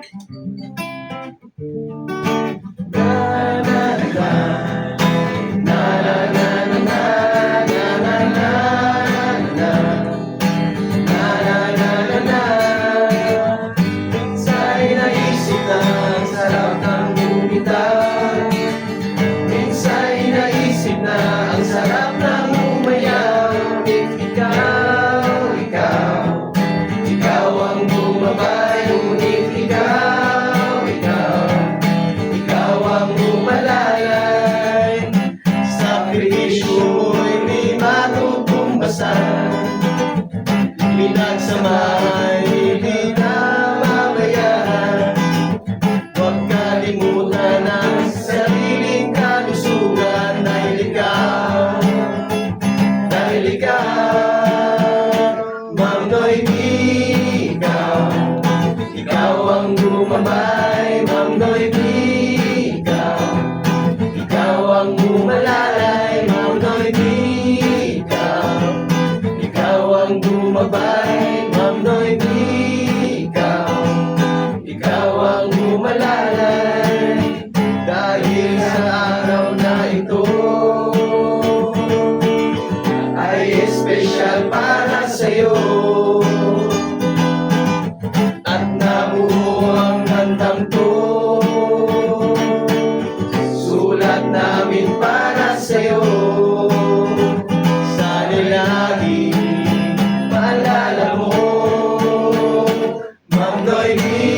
Minsan naisip na ang sarap ng bumitaw. Minsan naisip na ang sarap ng umayaw. Ikaw ang bumabay, ngunit ikaw ang umalalay. Sakripisyo mo'y di matutumbasan, pinagsamahan, hindi na mamayaran. Huwag kalimutan ang sariling kalusugan, dahil ikaw, Ma'am Noemi, ikaw ang bumabay. Ma'am Noemi, ikaw ang umalalay. Ma'am Noemi, ikaw ang bumabay. Ma'am Noemi, ikaw ang umalalay. Dahil sa araw na ito ay espesyal para sa'yo, at nabuo ang kantang to. Sulat namin para sa'yo. Sana lagi maalala mo, Ma'am Noemi.